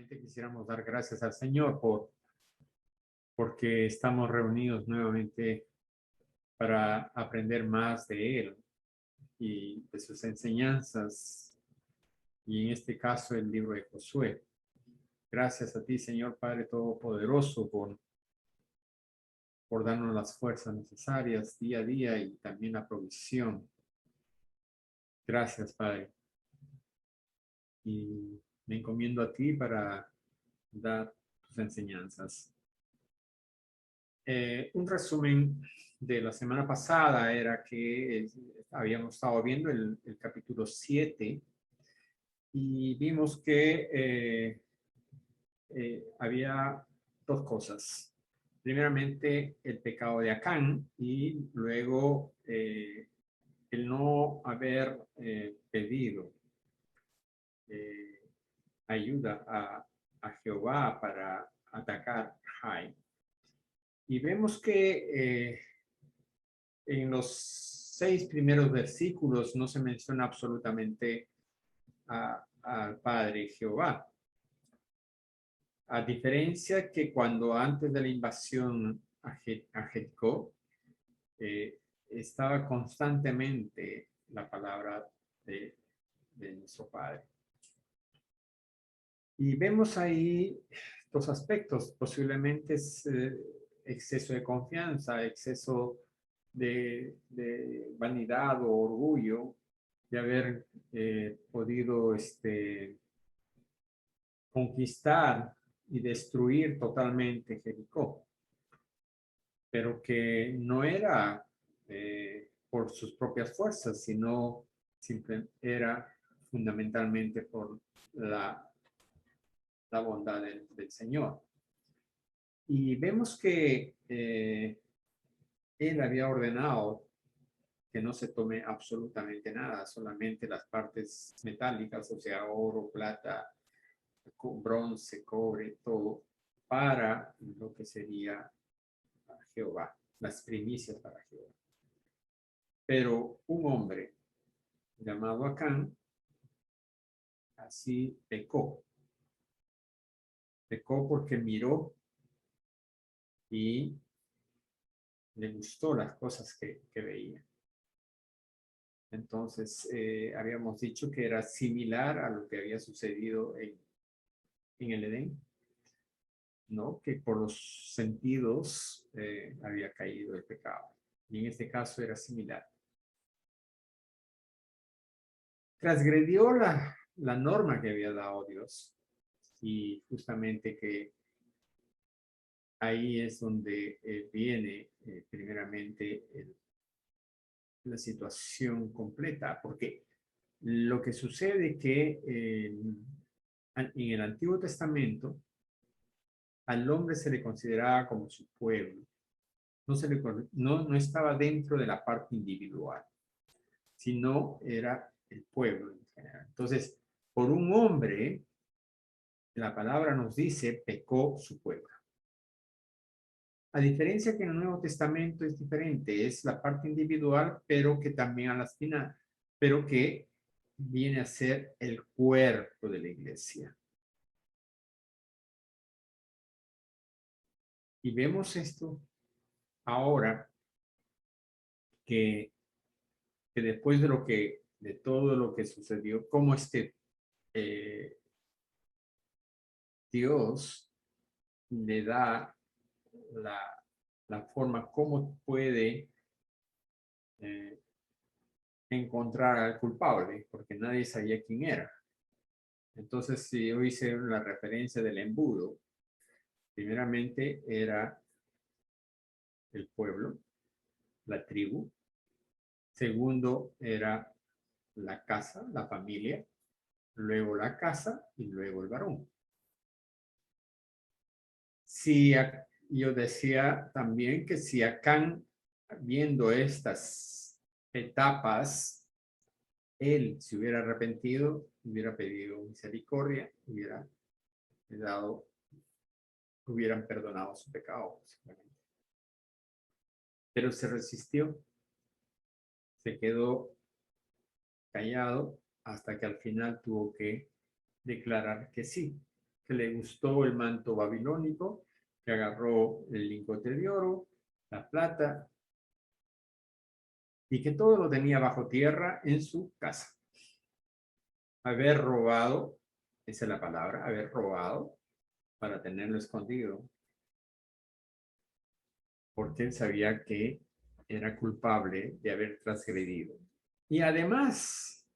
Primeramente quisiéramos dar gracias al Señor porque estamos reunidos nuevamente para aprender más de Él y de sus enseñanzas, y en este caso el libro de Josué. Gracias a ti, Señor Padre Todopoderoso, por darnos las fuerzas necesarias día a día y también la provisión. Gracias, Padre. Y me encomiendo a ti para dar tus enseñanzas. Un resumen de la semana pasada era que habíamos estado viendo el capítulo 7 y vimos que había dos cosas. Primeramente, el pecado de Acán y luego el no haber pedido ayuda a Jehová para atacar Jai. Y vemos que en los 6 primeros versículos no se menciona absolutamente al Padre Jehová. A diferencia que cuando antes de la invasión a Jericó, estaba constantemente la palabra de nuestro Padre. Y vemos ahí dos aspectos. Posiblemente es exceso de confianza, exceso de vanidad o orgullo de haber podido conquistar y destruir totalmente Jericó, pero que no era por sus propias fuerzas, sino era fundamentalmente por la bondad del Señor. Y vemos que Él había ordenado que no se tome absolutamente nada, solamente las partes metálicas, o sea, oro, plata, bronce, cobre, todo, para lo que sería Jehová, las primicias para Jehová. Pero un hombre llamado Acán, así pecó. Pecó porque miró y le gustó las cosas que veía. Entonces, habíamos dicho que era similar a lo que había sucedido en el Edén, ¿no? Que por los sentidos había caído el pecado. Y en este caso era similar. Transgredió la norma que había dado Dios. Y justamente que ahí es donde viene primeramente la situación completa, porque lo que sucede que en el Antiguo Testamento al hombre se le consideraba como su pueblo, no estaba dentro de la parte individual, sino era el pueblo en general. Entonces, por un hombre, la palabra nos dice, pecó su pueblo. A diferencia que en el Nuevo Testamento es diferente, es la parte individual, pero que también a la final, pero que viene a ser el cuerpo de la iglesia. Y vemos esto ahora que después de todo lo que sucedió, cómo Dios le da la forma, cómo puede encontrar al culpable, porque nadie sabía quién era. Entonces, si yo hice la referencia del embudo, primeramente era el pueblo, la tribu. Segundo era la casa, la familia. Luego la casa y luego el varón. Si yo decía también que si Acán, viendo estas etapas, él se hubiera arrepentido, hubiera pedido misericordia, hubieran perdonado su pecado. Pero se resistió, se quedó callado hasta que al final tuvo que declarar que sí, que le gustó el manto babilónico, que agarró el lingote de oro, la plata, y que todo lo tenía bajo tierra en su casa. Haber robado, esa es la palabra, haber robado para tenerlo escondido, porque él sabía que era culpable de haber transgredido. Y además,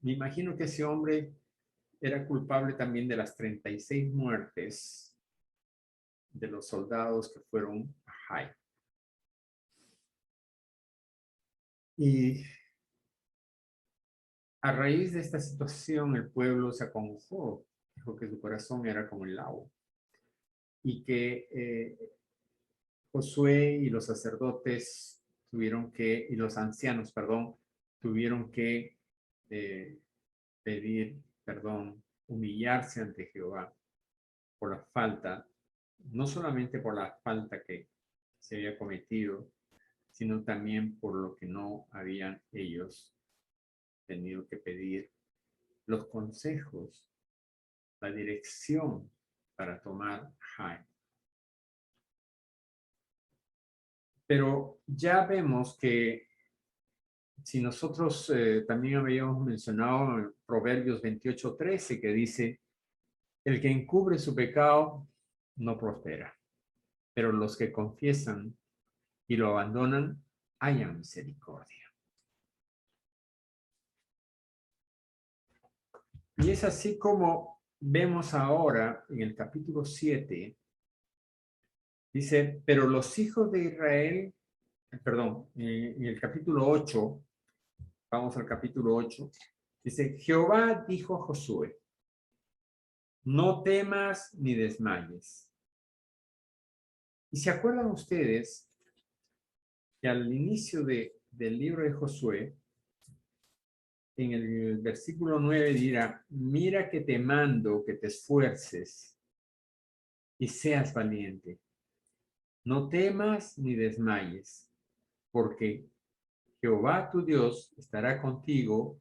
me imagino que ese hombre era culpable también de las 36 muertes de los soldados que fueron a Jai. Y a raíz de esta situación, el pueblo se acongojó, dijo que su corazón era como el agua y que Josué y los sacerdotes tuvieron que, y los ancianos, perdón, tuvieron que pedir perdón, humillarse ante Jehová por la falta, no solamente por la falta que se había cometido, sino también por lo que no habían ellos tenido que pedir los consejos, la dirección para tomar Jai. Pero ya vemos que si nosotros también habíamos mencionado en Proverbios 28:13 que dice, el que encubre su pecado no prospera, pero los que confiesan y lo abandonan hallan misericordia. Y es así como vemos ahora en el capítulo 7, dice, pero los hijos de Israel, perdón, en el capítulo 8, vamos al capítulo 8, dice, Jehová dijo a Josué, no temas ni desmayes. Y se acuerdan ustedes que al inicio del libro de Josué, en el versículo 9 dirá, mira que te mando que te esfuerces y seas valiente. No temas ni desmayes, porque Jehová tu Dios estará contigo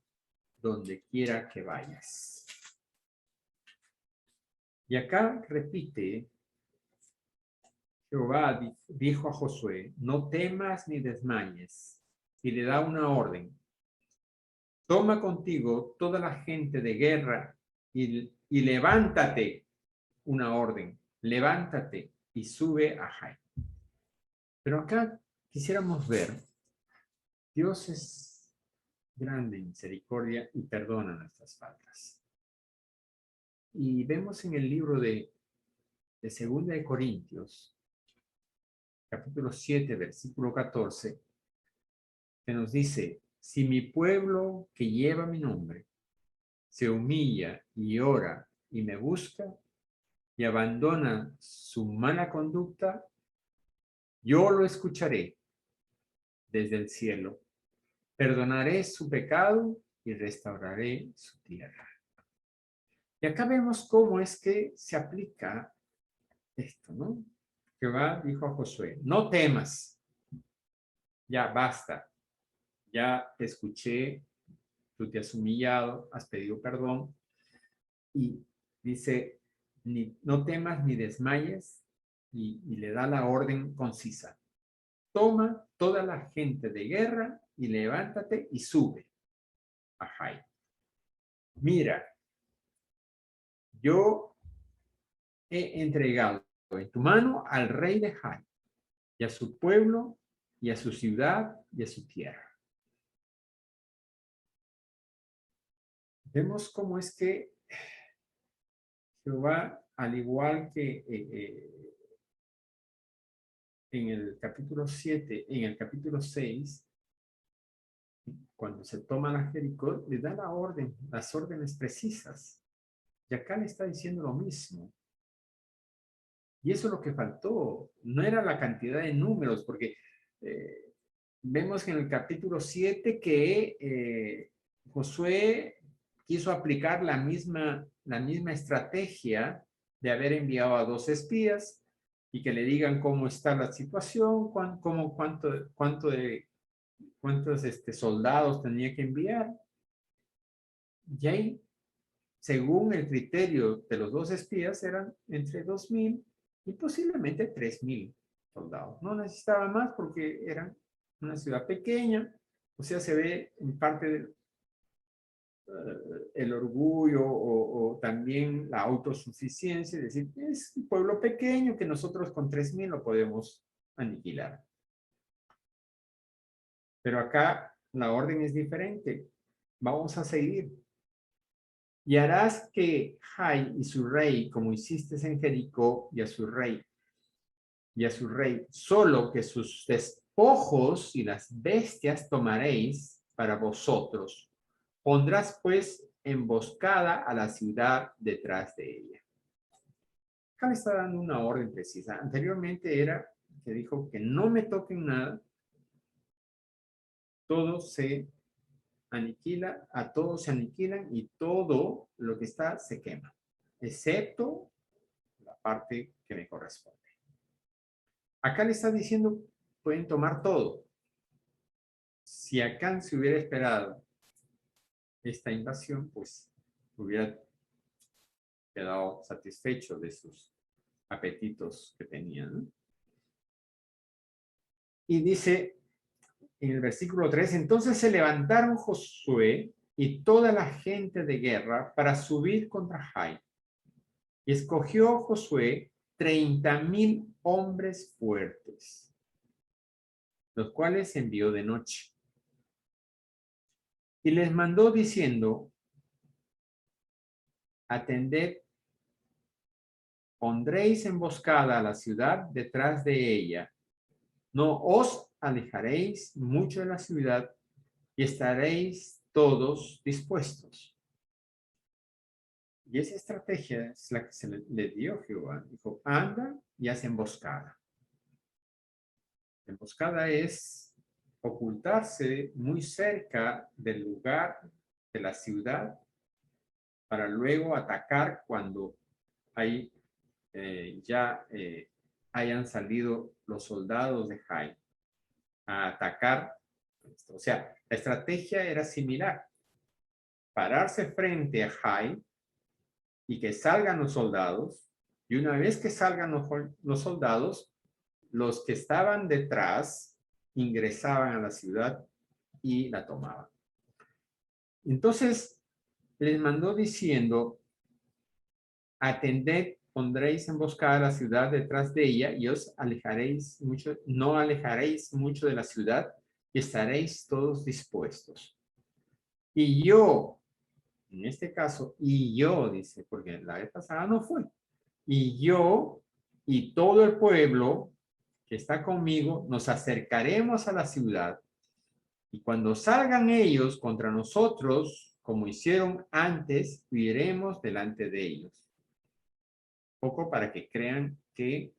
donde quiera que vayas. Y acá repite, Jehová dijo a Josué, no temas ni desmayes, y le da una orden. Toma contigo toda la gente de guerra y levántate, una orden, levántate y sube a Jai. Pero acá quisiéramos ver, Dios es grande en misericordia y perdona nuestras faltas. Y vemos en el libro de 2 de Corintios, capítulo 7, versículo 14, que nos dice, si mi pueblo que lleva mi nombre se humilla y ora y me busca y abandona su mala conducta, yo lo escucharé desde el cielo, perdonaré su pecado y restauraré su tierra. Y acá vemos cómo es que se aplica esto, ¿no? Jehová dijo a Josué, no temas, ya basta, ya te escuché, tú te has humillado, has pedido perdón, y dice, no temas ni desmayes, y le da la orden concisa. Toma toda la gente de guerra y levántate y sube a Jai. Mira, yo he entregado en tu mano al rey de Jai y a su pueblo y a su ciudad y a su tierra. Vemos cómo es que Jehová, al igual que en el capítulo 7, en el capítulo 6, cuando se toma la Jericó, le da la orden, las órdenes precisas. Y acá le está diciendo lo mismo. Y eso es lo que faltó. No era la cantidad de números, porque vemos en el capítulo 7 que Josué quiso aplicar la misma estrategia de haber enviado a 2 espías y que le digan cómo está la situación, cuántos soldados tenía que enviar. Y ahí según el criterio de los dos espías, eran entre 2,000 y posiblemente 3,000 soldados. No necesitaban más porque eran una ciudad pequeña, o sea, se ve en parte del el orgullo o también la autosuficiencia, es decir, es un pueblo pequeño que nosotros con 3,000 lo podemos aniquilar. Pero acá la orden es diferente. Vamos a seguir. Y harás que Jai y su rey, como hiciste en Jericó, y a su rey, solo que sus despojos y las bestias tomaréis para vosotros. Pondrás pues emboscada a la ciudad detrás de ella. Acá le está dando una orden precisa. Anteriormente era que dijo que no me toquen nada, todo se aniquila, a todos se aniquilan y todo lo que está se quema, excepto la parte que me corresponde. Acá le está diciendo, pueden tomar todo. Si Acán se hubiera esperado esta invasión, pues hubiera quedado satisfecho de sus apetitos que tenía, ¿no? Y dice en el versículo 3, entonces se levantaron Josué y toda la gente de guerra para subir contra Jai. Y escogió Josué 30,000 hombres fuertes, los cuales envió de noche. Y les mandó diciendo, atended, pondréis emboscada a la ciudad detrás de ella. No os alejaréis mucho de la ciudad y estaréis todos dispuestos. Y esa estrategia es la que se le dio Jehová. Dijo, anda y haz emboscada. Emboscada es ocultarse muy cerca del lugar de la ciudad para luego atacar cuando hay, hayan salido los soldados de Jai a atacar. O sea, la estrategia era similar. Pararse frente a Jai y que salgan los soldados, y una vez que salgan los soldados, los que estaban detrás ingresaban a la ciudad y la tomaban. Entonces, les mandó diciendo, atended, pondréis emboscada la ciudad detrás de ella y os alejaréis mucho, no alejaréis mucho de la ciudad y estaréis todos dispuestos. Y yo, en este caso, y yo, dice, porque la vez pasada no fue, y yo y todo el pueblo que está conmigo, nos acercaremos a la ciudad y cuando salgan ellos contra nosotros, como hicieron antes, huiremos delante de ellos. Poco para que crean que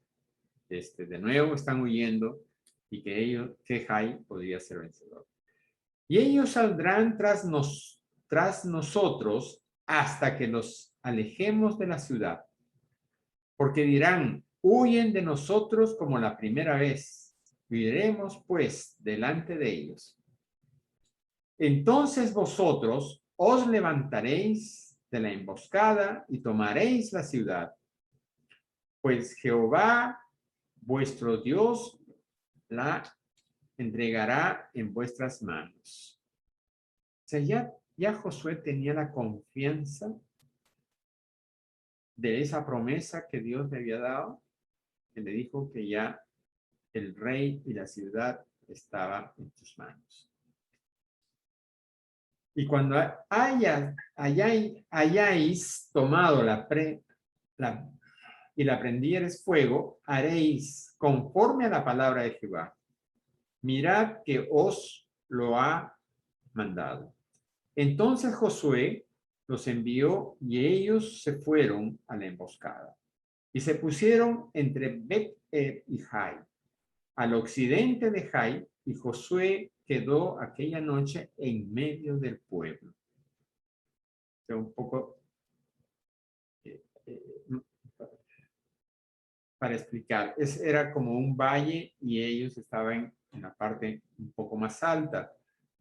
de nuevo están huyendo y que Jai podría ser vencedor. Y ellos saldrán tras nosotros hasta que nos alejemos de la ciudad, porque dirán, huyen de nosotros como la primera vez. Huiremos pues delante de ellos. Entonces vosotros os levantaréis de la emboscada y tomaréis la ciudad, pues Jehová vuestro Dios la entregará en vuestras manos. O sea, ya Josué tenía la confianza de esa promesa que Dios le había dado, que le dijo que ya el rey y la ciudad estaba en tus manos. Y cuando hayáis tomado la prendieres fuego, haréis conforme a la palabra de Jehová. Mirad que os lo ha mandado. Entonces Josué los envió y ellos se fueron a la emboscada. Y se pusieron entre Bet-el y Jai, al occidente de Jai, y Josué quedó aquella noche en medio del pueblo. O sea, un poco para explicar, era como un valle y ellos estaban en la parte un poco más alta.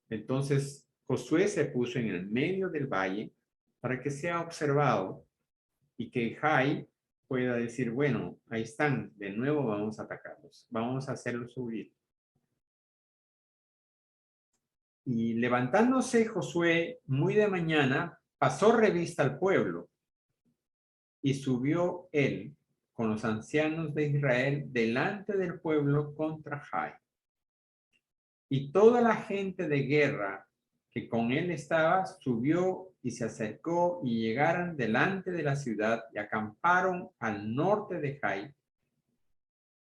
Entonces Josué se puso en el medio del valle para que sea observado y que Jai pueda decir, bueno, ahí están, de nuevo vamos a atacarlos, vamos a hacerlos huir. Y levantándose Josué muy de mañana, pasó revista al pueblo y subió él con los ancianos de Israel delante del pueblo contra Jai. Y toda la gente de guerra que con él estaba subió y se acercó y llegaron delante de la ciudad y acamparon al norte de Jai.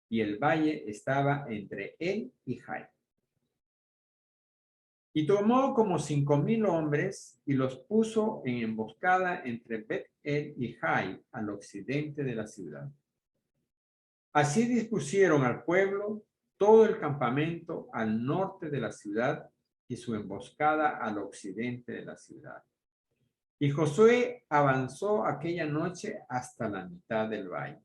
Y el valle estaba entre él y Jai. Y tomó como 5,000 hombres y los puso en emboscada entre Bet-El y Jai al occidente de la ciudad. Así dispusieron al pueblo todo el campamento al norte de la ciudad y su emboscada al occidente de la ciudad. Y Josué avanzó aquella noche hasta la mitad del valle.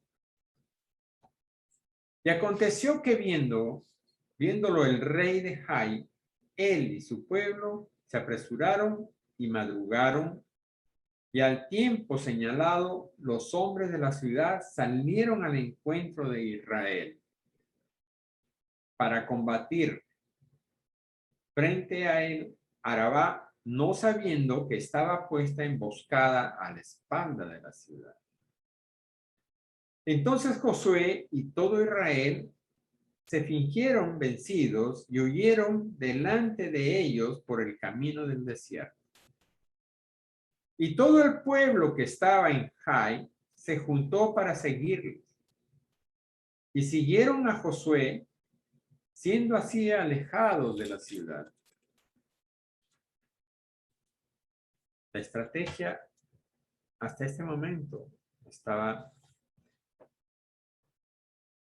Y aconteció que viéndolo el rey de Jai, él y su pueblo se apresuraron y madrugaron, y al tiempo señalado los hombres de la ciudad salieron al encuentro de Israel para combatir frente a él Arabá, no sabiendo que estaba puesta emboscada a la espalda de la ciudad. Entonces Josué y todo Israel se fingieron vencidos y huyeron delante de ellos por el camino del desierto. Y todo el pueblo que estaba en Jai se juntó para seguirlos. Y siguieron a Josué, siendo así alejados de la ciudad. La estrategia hasta este momento estaba,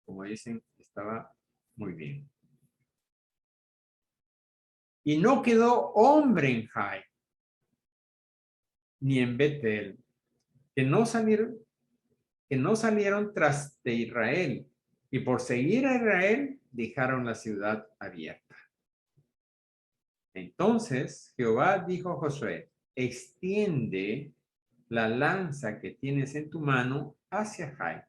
como dicen, estaba muy bien. Y no quedó hombre en Jai, ni en Betel, que no salieron tras de Israel, y por seguir a Israel dejaron la ciudad abierta. Entonces Jehová dijo a Josué: extiende la lanza que tienes en tu mano hacia Jai.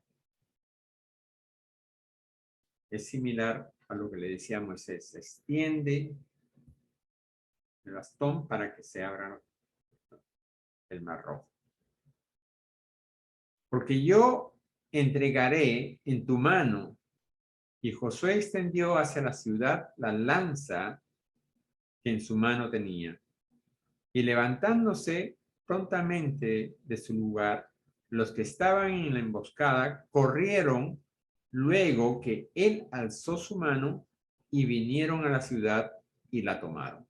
Es similar a lo que le decía a Moisés: extiende el bastón para que se abra el mar rojo. Porque yo entregaré en tu mano. Y Josué extendió hacia la ciudad la lanza que en su mano tenía. Y levantándose prontamente de su lugar, los que estaban en la emboscada corrieron luego que él alzó su mano y vinieron a la ciudad y la tomaron.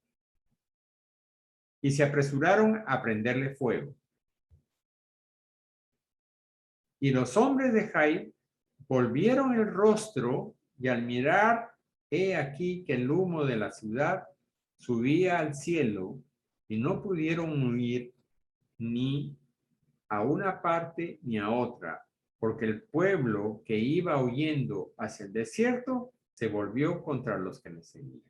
Y se apresuraron a prenderle fuego. Y los hombres de Jai volvieron el rostro y al mirar, he aquí que el humo de la ciudad subía al cielo y no pudieron huir ni a una parte ni a otra, porque el pueblo que iba huyendo hacia el desierto se volvió contra los que le seguían.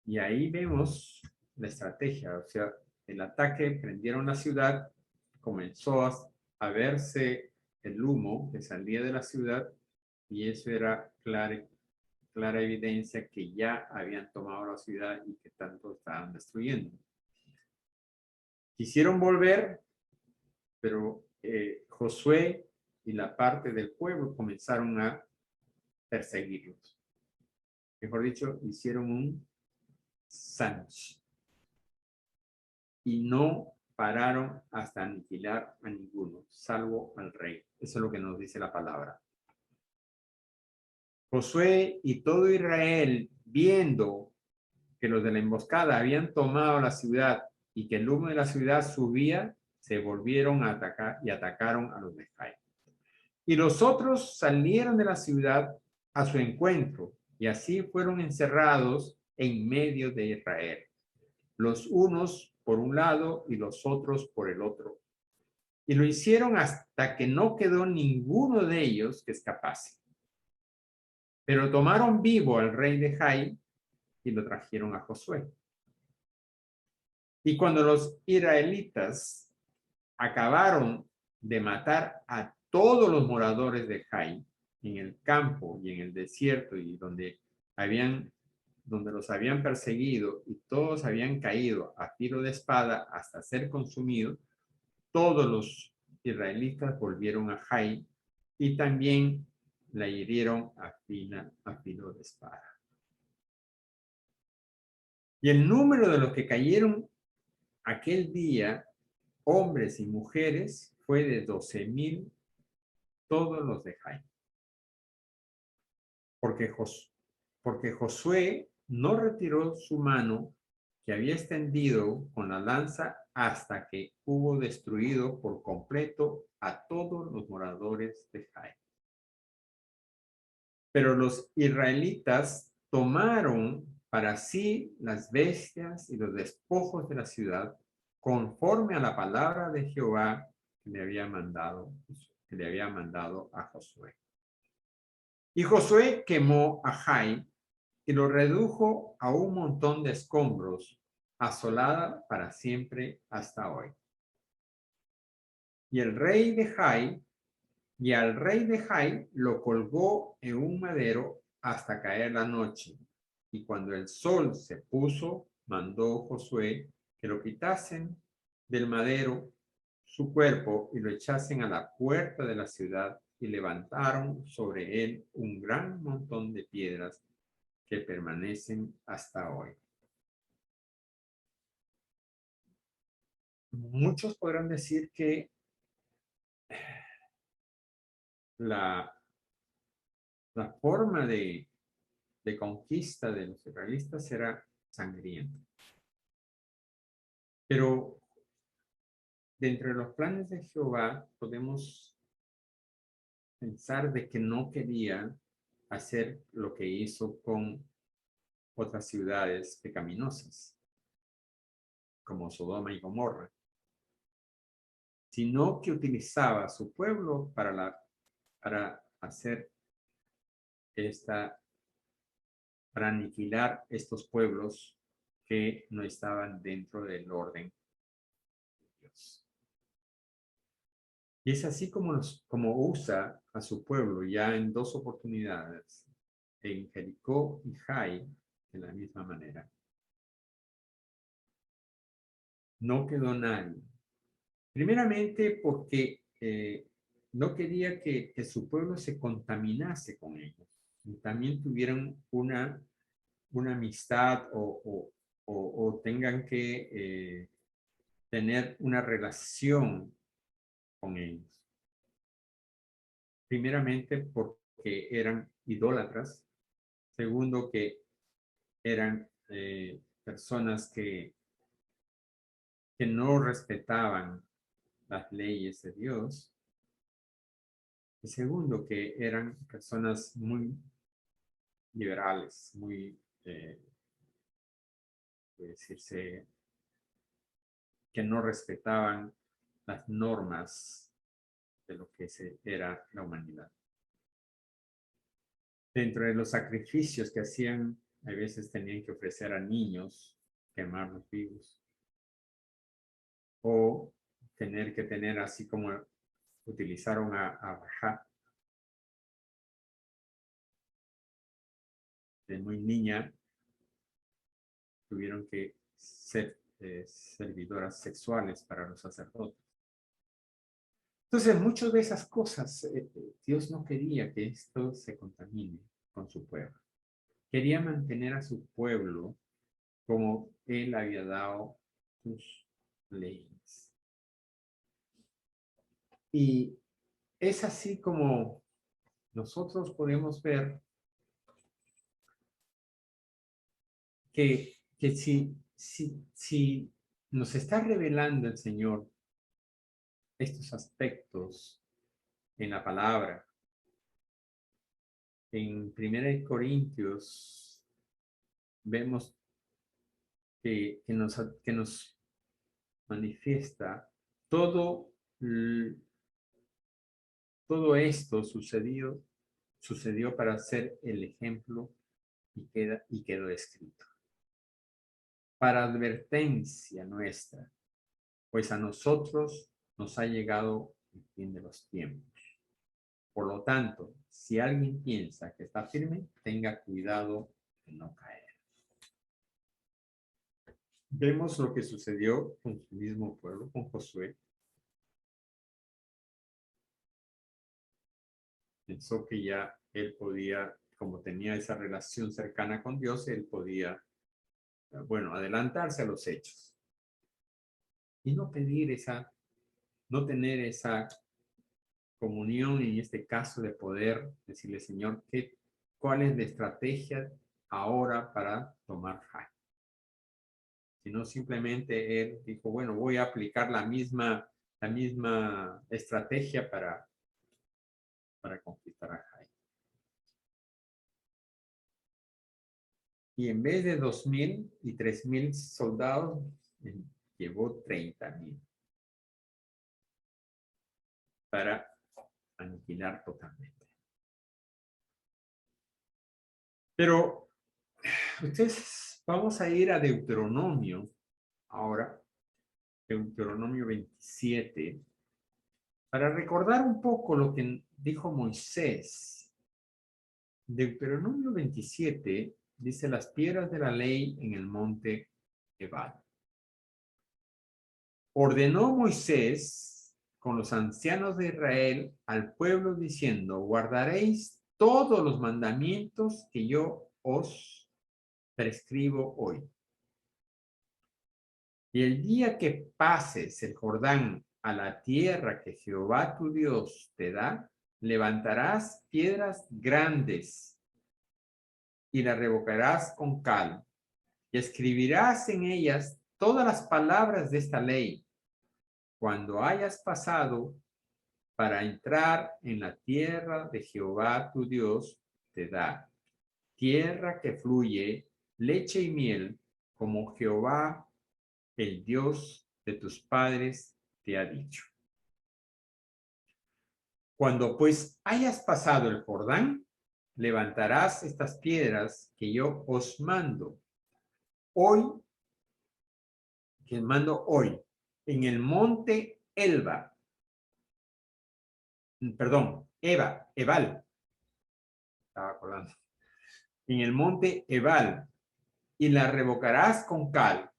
Y ahí vemos la estrategia, o sea, el ataque, prendieron la ciudad, comenzó a verse el humo que salía de la ciudad y eso era clara evidencia que ya habían tomado la ciudad y que tanto estaban destruyendo. Quisieron volver, pero Josué y la parte del pueblo comenzaron a perseguirlos. Mejor dicho, hicieron un sándwich y no pararon hasta aniquilar a ninguno, salvo al rey. Eso es lo que nos dice la palabra. Josué y todo Israel, viendo que los de la emboscada habían tomado la ciudad y que el humo de la ciudad subía, se volvieron a atacar y atacaron a los de Jai. Y los otros salieron de la ciudad a su encuentro, y así fueron encerrados en medio de Israel, los unos por un lado y los otros por el otro. Y lo hicieron hasta que no quedó ninguno de ellos que escapase. Pero tomaron vivo al rey de Jai y lo trajeron a Josué. Y cuando los israelitas acabaron de matar a todos los moradores de Jai, en el campo y en el desierto, y donde los habían perseguido, y todos habían caído a tiro de espada hasta ser consumidos, todos los israelitas volvieron a Jai y también la hirieron a filo de espada. Y el número de los que cayeron aquel día, hombres y mujeres, fue de 12,000, todos los de Jai. Porque Josué no retiró su mano que había extendido con la lanza hasta que hubo destruido por completo a todos los moradores de Jai. Pero los israelitas tomaron para sí las bestias y los despojos de la ciudad conforme a la palabra de Jehová que le había mandado a Josué. Y Josué quemó a Jai y lo redujo a un montón de escombros, asolada para siempre hasta hoy. Y al rey de Jai lo colgó en un madero hasta caer la noche. Y cuando el sol se puso, mandó Josué que lo quitasen del madero su cuerpo y lo echasen a la puerta de la ciudad, y levantaron sobre él un gran montón de piedras que permanecen hasta hoy. Muchos podrán decir que la forma de conquista de los israelitas era sangrienta. Pero dentro de los planes de Jehová podemos pensar de que no quería hacer lo que hizo con otras ciudades pecaminosas, como Sodoma y Gomorra, sino que utilizaba a su pueblo para hacer para aniquilar estos pueblos que no estaban dentro del orden de Dios. Y es así como usa a su pueblo ya en 2 oportunidades, en Jericó y Jai, de la misma manera. No quedó nadie. Primeramente porque no quería que su pueblo se contaminase con ellos. Y también tuvieran una amistad o tengan que tener una relación con ellos. Primeramente porque eran idólatras. Segundo, que eran personas que no respetaban las leyes de Dios. Y segundo, que eran personas muy liberales, muy, puede decirse, que no respetaban las normas de lo que era la humanidad. Dentro de los sacrificios que hacían, a veces tenían que ofrecer a niños, quemarlos vivos, o tener así como utilizaron a Rahab, de muy niña, tuvieron que ser servidoras sexuales para los sacerdotes. Entonces, muchas de esas cosas, Dios no quería que esto se contamine con su pueblo. Quería mantener a su pueblo como Él había dado sus leyes. Y es así como nosotros podemos ver que si nos está revelando el Señor estos aspectos en la palabra, en 1 Corintios vemos que nos manifiesta todo esto sucedió para ser el ejemplo y quedó escrito. para advertencia nuestra, pues a nosotros nos ha llegado el fin de los tiempos. Por lo tanto, si alguien piensa que está firme, tenga cuidado de no caer. Vemos lo que sucedió con su mismo pueblo, con Josué. Pensó que ya él podía, como tenía esa relación cercana con Dios, él podía, bueno, adelantarse a los hechos. Y no pedir no tener esa comunión, en este caso de poder decirle, Señor, ¿cuál es la estrategia ahora para tomar Jai? Sino simplemente él dijo, bueno, voy a aplicar la misma estrategia para conquistar a Jai. Y en vez de 2,000 y 3,000 soldados, llevó 30,000 para aniquilar totalmente. Pero ustedes, vamos a ir a Deuteronomio ahora, Deuteronomio 27, para recordar un poco lo que dijo Moisés. Deuteronomio 27 dice las piedras de la ley en el monte Ebal. Ordenó Moisés con los ancianos de Israel al pueblo diciendo, guardaréis todos los mandamientos que yo os prescribo hoy. Y el día que pases el Jordán a la tierra que Jehová tu Dios te da, levantarás piedras grandes y las revocarás con cal y escribirás en ellas todas las palabras de esta ley. Cuando hayas pasado para entrar en la tierra de Jehová tu Dios te da, tierra que fluye leche y miel, como Jehová, el Dios de tus padres, te ha dicho. Cuando pues hayas pasado el Jordán, levantarás estas piedras que yo os mando hoy, en el monte Ebal, estaba acordando, en el monte Ebal, y la revocarás con cal,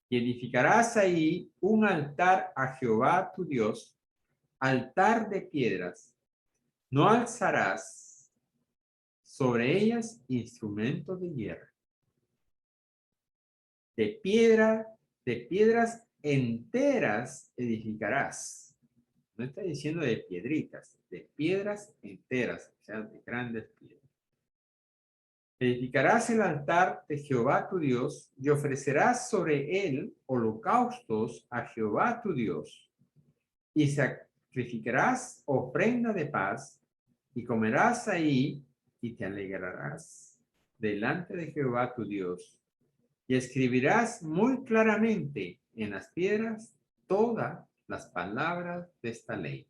y edificarás ahí un altar a Jehová tu Dios, altar de piedras. No alzarás sobre ellas instrumentos de hierro. De piedras enteras edificarás. No está diciendo de piedritas, de piedras enteras, o sea, de grandes piedras. Edificarás el altar de Jehová tu Dios y ofrecerás sobre él holocaustos a Jehová tu Dios. Y sacrificarás ofrenda de paz y comerás ahí y te alegrarás delante de Jehová tu Dios. Y escribirás muy claramente en las piedras todas las palabras de esta ley.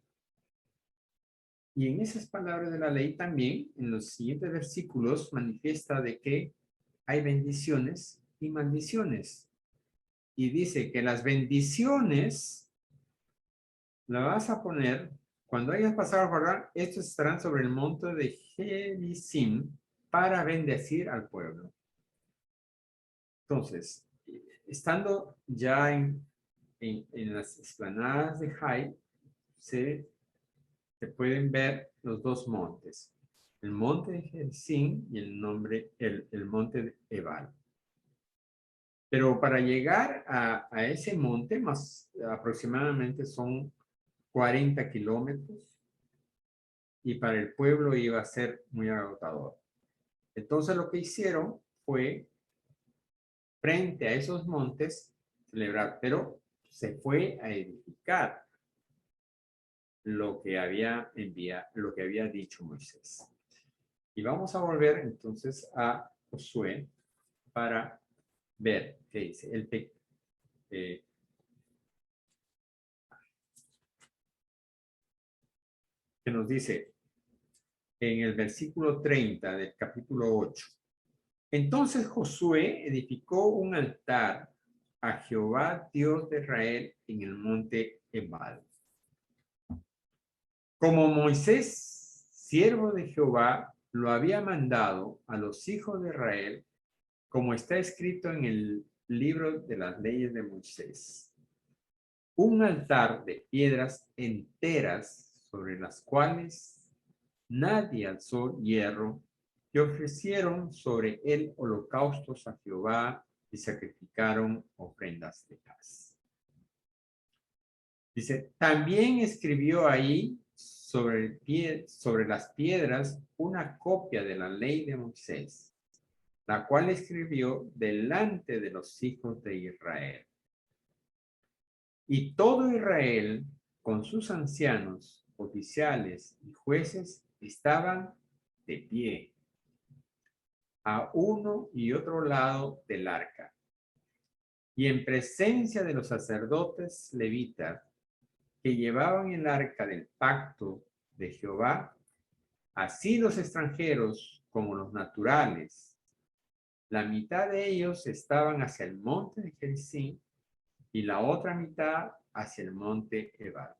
Y en esas palabras de la ley también, en los siguientes versículos, manifiesta de que hay bendiciones y maldiciones. Y dice que las bendiciones las vas a poner, cuando hayas pasado a Jordán, estos estarán sobre el monte de Gerizim para bendecir al pueblo. Entonces, estando ya en las explanadas de Jai, se pueden ver los dos montes, el monte de Gerizim y el monte de Ebal. Pero para llegar a ese monte, más aproximadamente son 40 kilómetros, y para el pueblo iba a ser muy agotador. Entonces lo que hicieron fue, frente a esos montes, celebrar, pero se fue a edificar lo que había dicho Moisés. Y vamos a volver entonces a Josué para ver qué dice. Que nos dice en el versículo 30 del capítulo 8. Entonces Josué edificó un altar a Jehová, Dios de Israel, en el monte Ebal. Como Moisés, siervo de Jehová, lo había mandado a los hijos de Israel, como está escrito en el libro de las leyes de Moisés. Un altar de piedras enteras sobre las cuales nadie alzó hierro, que ofrecieron sobre él holocaustos a Jehová y sacrificaron ofrendas de paz. Dice, también escribió ahí sobre las piedras una copia de la ley de Moisés, la cual escribió delante de los hijos de Israel. Y todo Israel, con sus ancianos, oficiales y jueces, estaban de pie a uno y otro lado del arca. Y en presencia de los sacerdotes levitas que llevaban el arca del pacto de Jehová, así los extranjeros como los naturales, la mitad de ellos estaban hacia el monte de Gerizim y la otra mitad hacia el monte Ebal.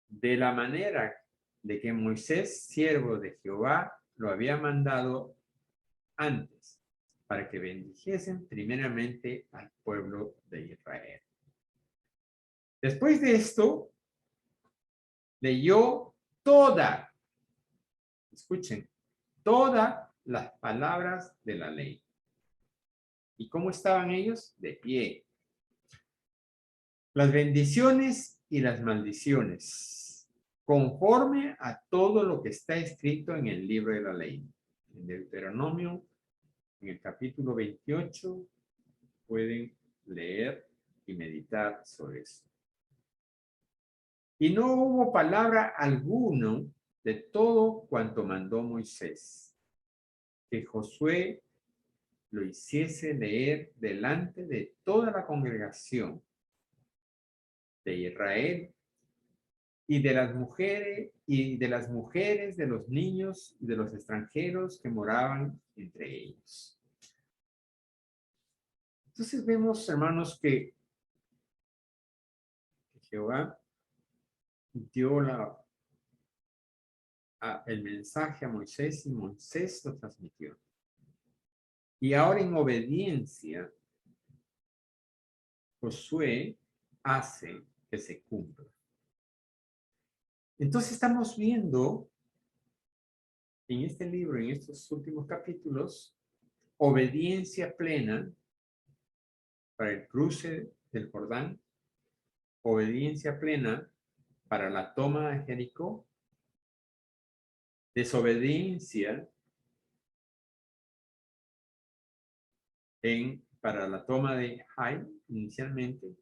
De la manera de que Moisés, siervo de Jehová, lo había mandado antes, para que bendijesen primeramente al pueblo de Israel. Después de esto, leyó escuchen, todas las palabras de la ley. ¿Y cómo estaban ellos? De pie. Las bendiciones y las maldiciones, conforme a todo lo que está escrito en el libro de la ley. En Deuteronomio, en el capítulo 28, pueden leer y meditar sobre eso. Y no hubo palabra alguna de todo cuanto mandó Moisés, que Josué lo hiciese leer delante de toda la congregación de Israel y de las mujeres, de los niños y de los extranjeros que moraban entre ellos. Entonces vemos, hermanos, que Jehová dio el mensaje a Moisés y Moisés lo transmitió. Y ahora en obediencia, Josué hace que se cumpla. Entonces estamos viendo en este libro, en estos últimos capítulos, obediencia plena para el cruce del Jordán, obediencia plena para la toma de Jericó, desobediencia para la toma de Hai inicialmente,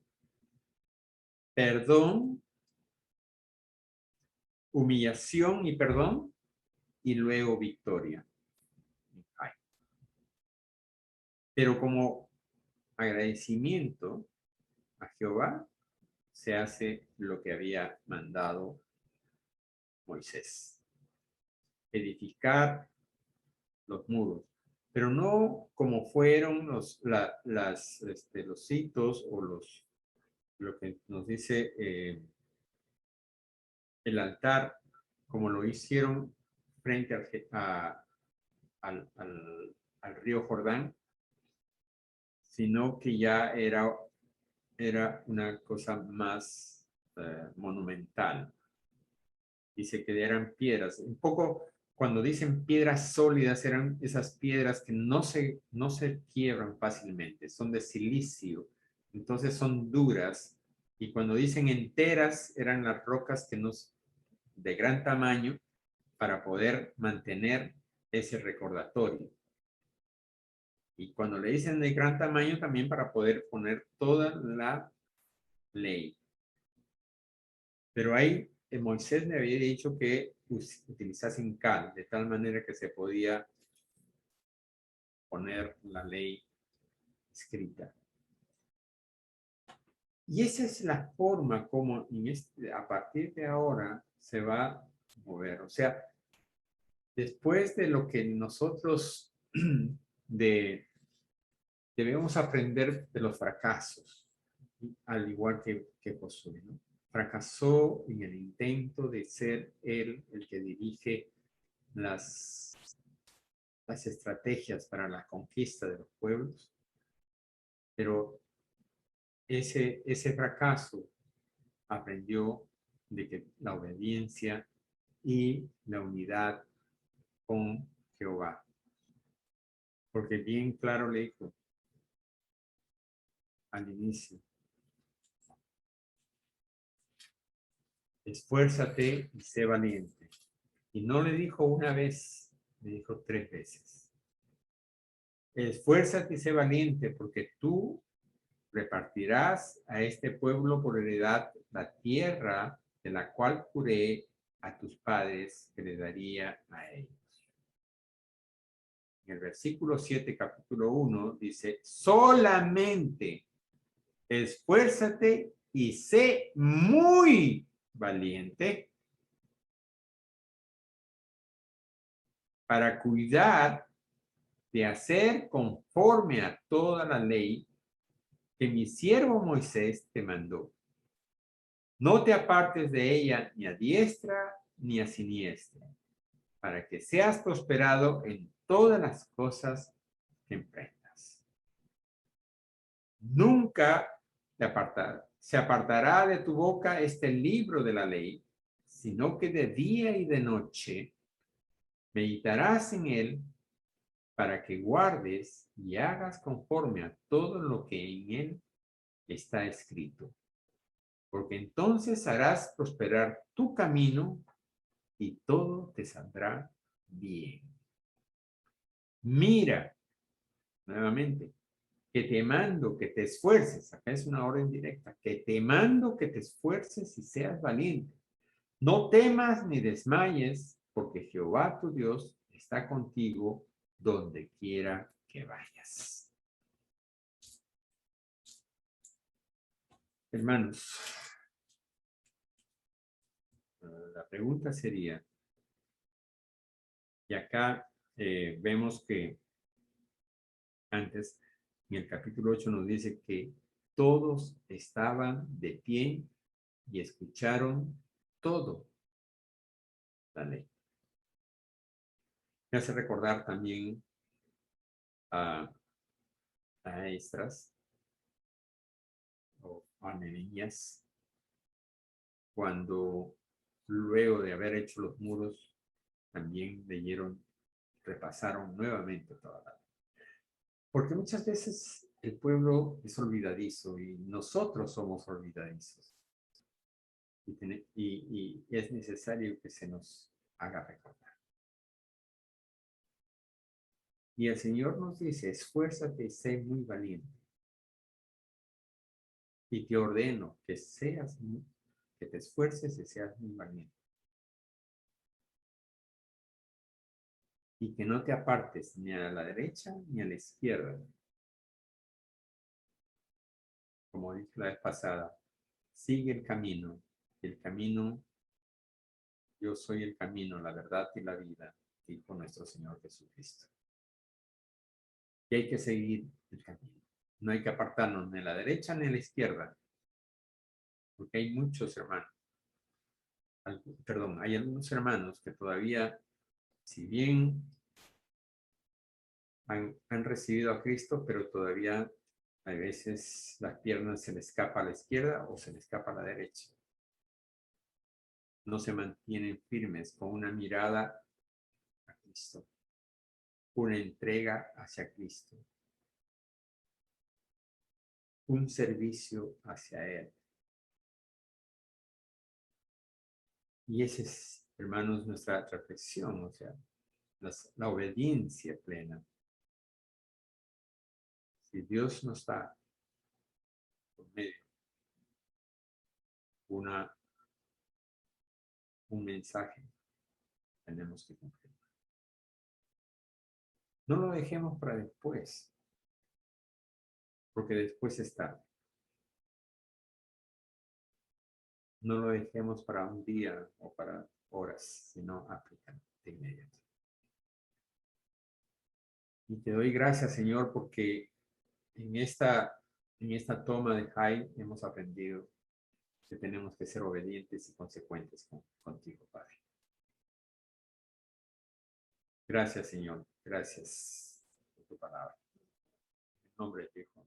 perdón, humillación y perdón, y luego victoria. Pero como agradecimiento a Jehová, se hace lo que había mandado Moisés: edificar los muros, pero no como fueron los hitos o lo que nos dice el altar, como lo hicieron frente al río Jordán, sino que ya era una cosa más monumental. Dice que eran piedras. Un poco, cuando dicen piedras sólidas, eran esas piedras que no se quiebran fácilmente, son de silicio, entonces son duras. Y cuando dicen enteras, eran las rocas de gran tamaño para poder mantener ese recordatorio. Y cuando le dicen de gran tamaño, también para poder poner toda la ley. Pero ahí Moisés me había dicho que utilizasen cal, de tal manera que se podía poner la ley escrita. Y esa es la forma como a partir de ahora se va a mover. O sea, después de lo que nosotros debemos aprender de los fracasos, al igual que Josué, ¿no? Fracasó en el intento de ser él el que dirige las estrategias para la conquista de los pueblos, pero ese fracaso aprendió de que la obediencia y la unidad con Jehová. Porque bien claro le dijo al inicio, esfuérzate y sé valiente. Y no le dijo una vez, le dijo 3 veces. Esfuérzate y sé valiente, porque tú repartirás a este pueblo por heredad la tierra de la cual juré a tus padres que le daría a ellos. En el versículo 7, capítulo 1, dice, solamente esfuérzate y sé muy valiente para cuidar de hacer conforme a toda la ley que mi siervo Moisés te mandó. No te apartes de ella ni a diestra ni a siniestra, para que seas prosperado en todas las cosas que emprendas. Nunca se apartará de tu boca este libro de la ley, sino que de día y de noche meditarás en él para que guardes y hagas conforme a todo lo que en él está escrito. Porque entonces harás prosperar tu camino y todo te saldrá bien. Mira, nuevamente, que te mando que te esfuerces. Acá es una orden directa. Que te mando que te esfuerces y seas valiente. No temas ni desmayes, porque Jehová tu Dios está contigo donde quiera que vayas. Hermanos, la pregunta sería, y acá vemos que antes, en el capítulo 8 nos dice que todos estaban de pie y escucharon todo la ley. Me hace recordar también a Esdras o a Nehemías, cuando luego de haber hecho los muros, también leyeron, repasaron nuevamente toda la ley. Porque muchas veces el pueblo es olvidadizo y nosotros somos olvidadizos. Y es necesario que se nos haga recordar. Y el Señor nos dice, esfuérzate y sé muy valiente. Y te ordeno que te esfuerces y seas muy valiente. Y que no te apartes ni a la derecha ni a la izquierda. Como dije la vez pasada, sigue el camino. El camino, yo soy el camino, la verdad y la vida, dijo nuestro Señor Jesucristo. Y hay que seguir el camino. No hay que apartarnos ni a la derecha ni a la izquierda. Porque hay muchos hermanos. Perdón, hay algunos hermanos que todavía, si bien han recibido a Cristo, pero todavía a veces las piernas se le escapa a la izquierda o se le escapa a la derecha. No se mantienen firmes con una mirada a Cristo, una entrega hacia Cristo, un servicio hacia Él. Y esa es, hermanos, nuestra reflexión, o sea, la obediencia plena. Si Dios nos da por medio un mensaje, tenemos que cumplir. No lo dejemos para después, porque después es tarde. No lo dejemos para un día o para horas, sino aplicar de inmediato. Y te doy gracias, Señor, porque en esta toma de Jai hemos aprendido que tenemos que ser obedientes y consecuentes contigo, Padre. Gracias, Señor. Gracias por tu palabra. En nombre de tu Hijo.